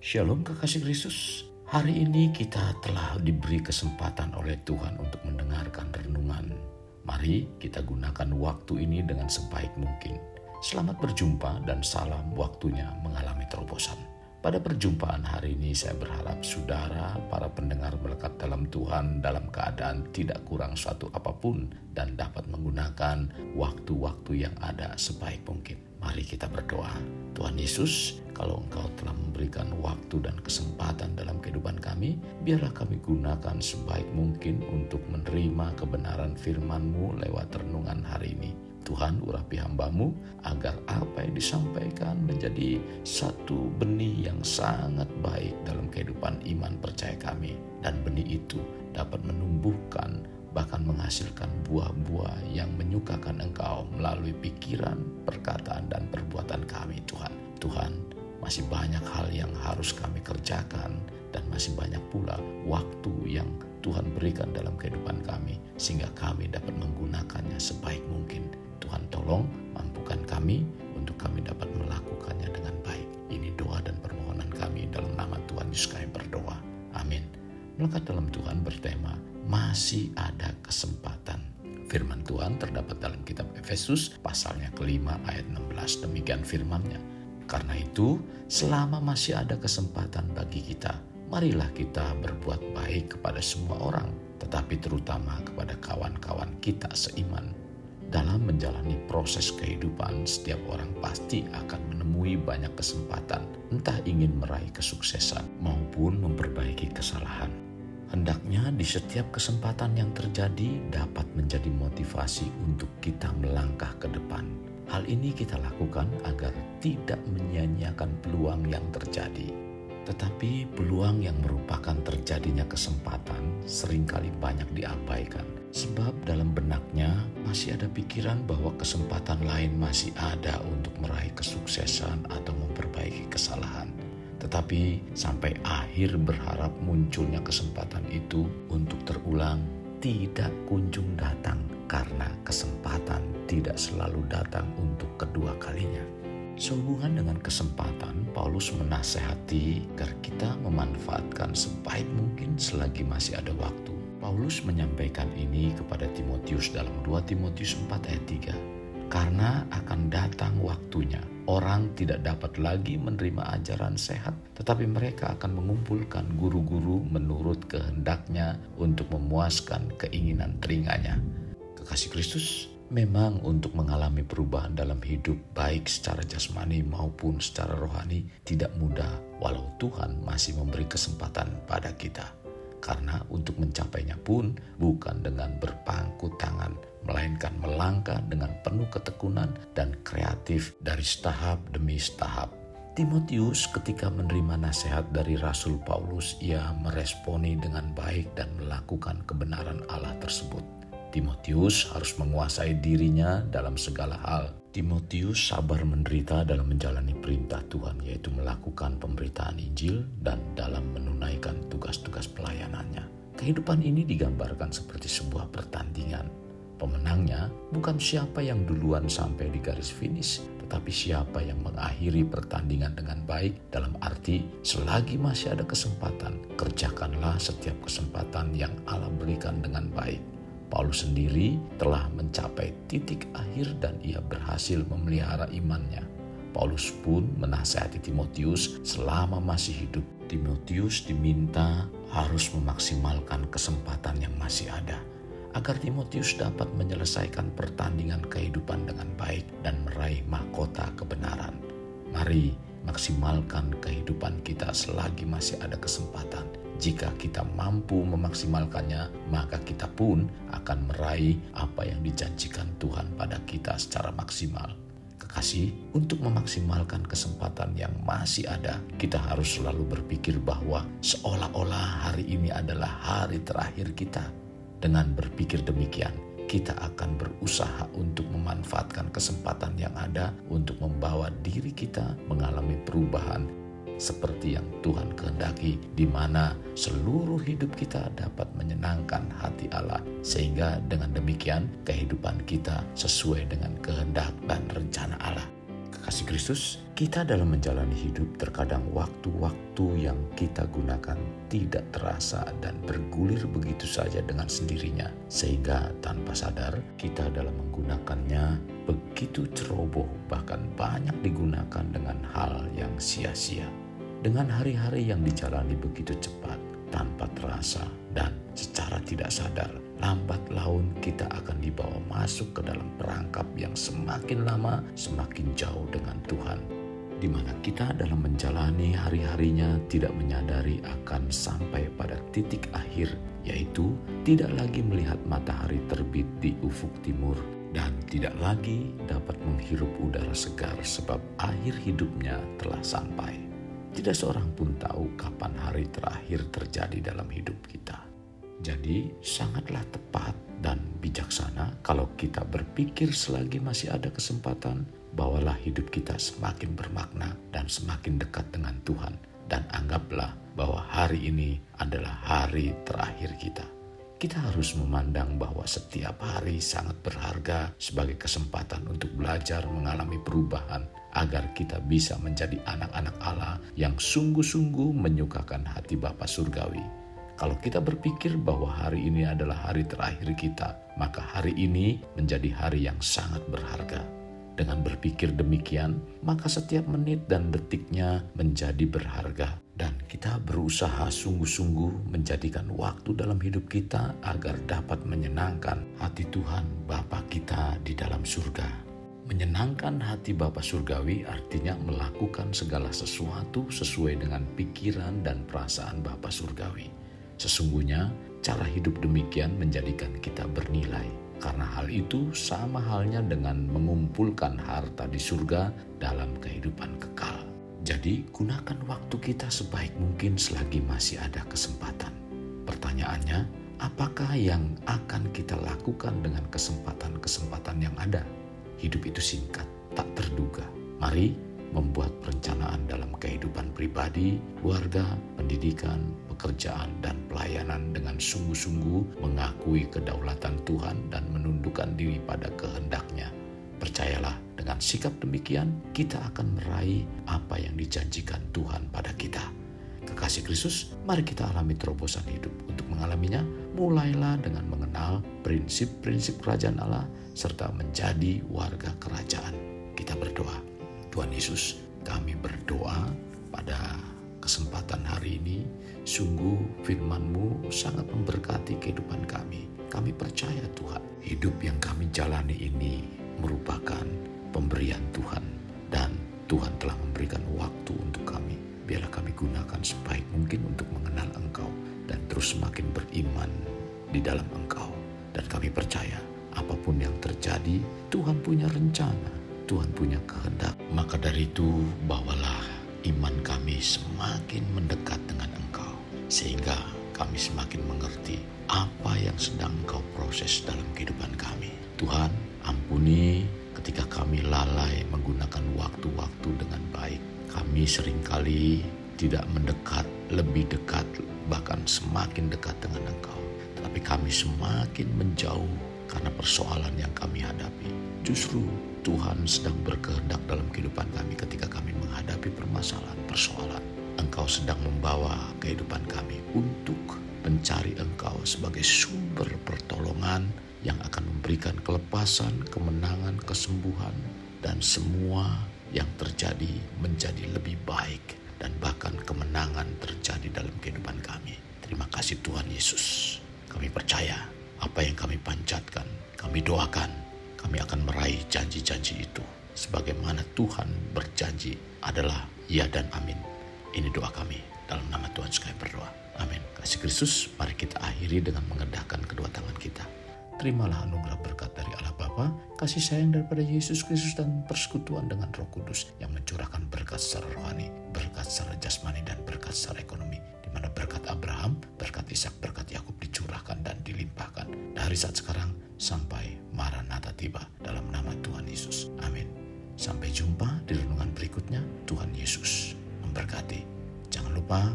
Shalom kekasih Kristus. Hari ini kita telah diberi kesempatan oleh Tuhan untuk mendengarkan renungan. Mari kita gunakan waktu ini dengan sebaik mungkin. Selamat berjumpa dan salam waktunya mengalami terobosan. Pada perjumpaan hari ini saya berharap saudara, para pendengar melekat dalam Tuhan dalam keadaan tidak kurang suatu apapun dan dapat menggunakan waktu-waktu yang ada sebaik mungkin. Mari kita berdoa. Tuhan Yesus, kalau Engkau telah memberikan waktu dan kesempatan dalam kehidupan kami, biarlah kami gunakan sebaik mungkin untuk menerima kebenaran firman-Mu lewat renungan hari ini. Tuhan, urapi hamba-Mu agar apa yang disampaikan menjadi satu benih yang sangat baik dalam kehidupan iman percaya kami. Dan benih itu dapat menumbuhkan, bahkan menghasilkan buah-buah yang menyukakan Engkau melalui pikiran, perkataan, dan perbuatan kami, Tuhan. Tuhan, masih banyak hal yang harus kami kerjakan dan masih banyak pula waktu yang Tuhan berikan dalam kehidupan kami sehingga kami dapat menggunakannya sebaik mungkin. Tuhan tolong mampukan kami untuk kami dapat melakukannya dengan baik. Ini doa dan permohonan kami dalam nama Tuhan Yesus kami berdoa. Amin. Melekat dalam Tuhan bertema masih ada kesempatan. Firman Tuhan terdapat dalam kitab Efesus pasalnya kelima ayat 16. Demikian firman-Nya. Karena itu, selama masih ada kesempatan bagi kita, marilah kita berbuat baik kepada semua orang, tetapi terutama kepada kawan-kawan kita seiman. Dalam menjalani proses kehidupan, setiap orang pasti akan menemui banyak kesempatan, entah ingin meraih kesuksesan maupun memperbaiki kesalahan. Hendaknya di setiap kesempatan yang terjadi dapat menjadi motivasi untuk kita melangkah ke depan. Hal ini kita lakukan agar tidak menyia-nyiakan peluang yang terjadi. Tetapi peluang yang merupakan terjadinya kesempatan seringkali banyak diabaikan. Sebab dalam benaknya masih ada pikiran bahwa kesempatan lain masih ada untuk meraih kesuksesan atau memperbaiki kesalahan. Tetapi sampai akhir berharap munculnya kesempatan itu untuk terulang tidak kunjung datang karena kesempatan tidak selalu datang untuk kedua kalinya. Sehubungan dengan kesempatan, Paulus menasehati agar kita memanfaatkan sebaik mungkin selagi masih ada waktu. Paulus menyampaikan ini kepada Timotius dalam 2 Timotius 4 ayat 3. Karena akan datang waktunya, orang tidak dapat lagi menerima ajaran sehat, tetapi mereka akan mengumpulkan guru-guru menurut kehendaknya untuk memuaskan keinginan telinganya. Kekasih Kristus, memang untuk mengalami perubahan dalam hidup baik secara jasmani maupun secara rohani tidak mudah, walau Tuhan masih memberi kesempatan pada kita. Karena untuk mencapainya pun bukan dengan berpangku tangan, melainkan melangkah dengan penuh ketekunan dan kreatif dari tahap demi tahap. Timotius ketika menerima nasihat dari Rasul Paulus, ia meresponi dengan baik dan melakukan kebenaran Allah tersebut. Timotius harus menguasai dirinya dalam segala hal. Timotius sabar menderita dalam menjalani perintah Tuhan, yaitu melakukan pemberitaan Injil dan dalam menunaikan tugas-tugas pelayanannya. Kehidupan ini digambarkan seperti sebuah pertandingan. Pemenangnya bukan siapa yang duluan sampai di garis finish, tetapi siapa yang mengakhiri pertandingan dengan baik. Dalam arti, selagi masih ada kesempatan, kerjakanlah setiap kesempatan yang Allah berikan dengan baik. Paulus sendiri telah mencapai titik akhir dan ia berhasil memelihara imannya. Paulus pun menasihati Timotius selama masih hidup. Timotius diminta harus memaksimalkan kesempatan yang masih ada, agar Timotius dapat menyelesaikan pertandingan kehidupan dengan baik dan meraih mahkota kebenaran. Mari maksimalkan kehidupan kita selagi masih ada kesempatan. Jika kita mampu memaksimalkannya, maka kita pun akan meraih apa yang dijanjikan Tuhan pada kita secara maksimal. Kekasih, untuk memaksimalkan kesempatan yang masih ada, kita harus selalu berpikir bahwa seolah-olah hari ini adalah hari terakhir kita. Dengan berpikir demikian, kita akan berusaha untuk memanfaatkan kesempatan yang ada untuk membawa diri kita mengalami perubahan seperti yang Tuhan kehendaki, di mana seluruh hidup kita dapat menyenangkan hati Allah, sehingga dengan demikian kehidupan kita sesuai dengan kehendak dan rencana Allah. Kekasih Kristus, kita dalam menjalani hidup terkadang waktu-waktu yang kita gunakan tidak terasa dan bergulir begitu saja dengan sendirinya. Sehingga tanpa sadar kita dalam menggunakannya begitu ceroboh, bahkan banyak digunakan dengan hal yang sia-sia. Dengan hari-hari yang dijalani begitu cepat, tanpa terasa dan secara tidak sadar, lambat laun kita akan dibawa masuk ke dalam perangkap yang semakin lama semakin jauh dengan Tuhan, di mana kita dalam menjalani hari-harinya tidak menyadari akan sampai pada titik akhir, yaitu tidak lagi melihat matahari terbit di ufuk timur dan tidak lagi dapat menghirup udara segar sebab akhir hidupnya telah sampai. Tidak seorang pun tahu kapan hari terakhir terjadi dalam hidup kita. Jadi sangatlah tepat dan bijaksana kalau kita berpikir selagi masih ada kesempatan, bawalah hidup kita semakin bermakna dan semakin dekat dengan Tuhan. Dan anggaplah bahwa hari ini adalah hari terakhir kita. Kita harus memandang bahwa setiap hari sangat berharga sebagai kesempatan untuk belajar mengalami perubahan agar kita bisa menjadi anak-anak Allah yang sungguh-sungguh menyukakan hati Bapa Surgawi. Kalau kita berpikir bahwa hari ini adalah hari terakhir kita, maka hari ini menjadi hari yang sangat berharga. Dengan berpikir demikian, maka setiap menit dan detiknya menjadi berharga. Dan kita berusaha sungguh-sungguh menjadikan waktu dalam hidup kita agar dapat menyenangkan hati Tuhan Bapa kita di dalam surga. Menyenangkan hati Bapa Surgawi artinya melakukan segala sesuatu sesuai dengan pikiran dan perasaan Bapa Surgawi. Sesungguhnya cara hidup demikian menjadikan kita bernilai. Karena hal itu sama halnya dengan mengumpulkan harta di surga dalam kehidupan kekal. Jadi gunakan waktu kita sebaik mungkin selagi masih ada kesempatan. Pertanyaannya, apakah yang akan kita lakukan dengan kesempatan-kesempatan yang ada? Hidup itu singkat, tak terduga. Mari membuat perencanaan dalam kehidupan pribadi, keluarga, pendidikan, pekerjaan, dan pelayanan dengan sungguh-sungguh mengakui kedaulatan Tuhan dan menundukkan diri pada kehendak-Nya. Percayalah, dengan sikap demikian kita akan meraih apa yang dijanjikan Tuhan pada kita. Kekasih Kristus, mari kita alami terobosan hidup. Untuk mengalaminya, mulailah dengan mengenal prinsip-prinsip kerajaan Allah serta menjadi warga kerajaan. Kita berdoa. Tuhan Yesus, kami berdoa pada kesempatan hari ini, sungguh firman-Mu sangat memberkati kehidupan kami. Kami percaya Tuhan, hidup yang kami jalani ini merupakan pemberian Tuhan dan Tuhan telah memberikan waktu untuk kami. Biarlah kami gunakan sebaik mungkin untuk mengenal Engkau dan terus semakin beriman di dalam Engkau. Dan kami percaya apapun yang terjadi, Tuhan punya rencana, Tuhan punya kehendak. Maka dari itu bawalah iman kami semakin mendekat dengan Engkau, sehingga kami semakin mengerti apa yang sedang Engkau proses dalam kehidupan kami. Tuhan, ampuni ketika kami lalai menggunakan waktu-waktu dengan baik. Kami seringkali tidak mendekat, lebih dekat, bahkan semakin dekat dengan Engkau. Tetapi kami semakin menjauh karena persoalan yang kami hadapi. Justru Tuhan sedang berkehendak dalam kehidupan kami ketika kami menghadapi persoalan. Engkau sedang membawa kehidupan kami untuk mencari Engkau sebagai sumber pertolongan yang akan memberikan kelepasan, kemenangan, kesembuhan, dan semua yang terjadi menjadi lebih baik, dan bahkan kemenangan terjadi dalam kehidupan kami. Terima kasih Tuhan Yesus. Kami percaya apa yang kami panjatkan, kami doakan, kami akan meraih janji-janji itu. Sebagaimana Tuhan berjanji adalah ya dan amin. Ini doa kami, dalam nama Tuhan sekalian berdoa. Amin. Kasih Kristus, mari kita akhiri dengan mengedahkan kedua tangan kita. Terimalah anugerah berkat dari Allah Bapa, kasih sayang daripada Yesus Kristus, dan persekutuan dengan Roh Kudus yang mencurahkan berkat secara rohani, berkat secara jasmani, dan berkat secara ekonomi. Di mana berkat Abraham, berkat Ishak, berkat Yakub dicurahkan dan dilimpahkan dari saat sekarang sampai Maranatha tiba, dalam nama Tuhan Yesus. Amin. Sampai jumpa di renungan berikutnya. Tuhan Yesus memberkati. Jangan lupa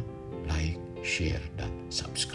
like, share, dan subscribe.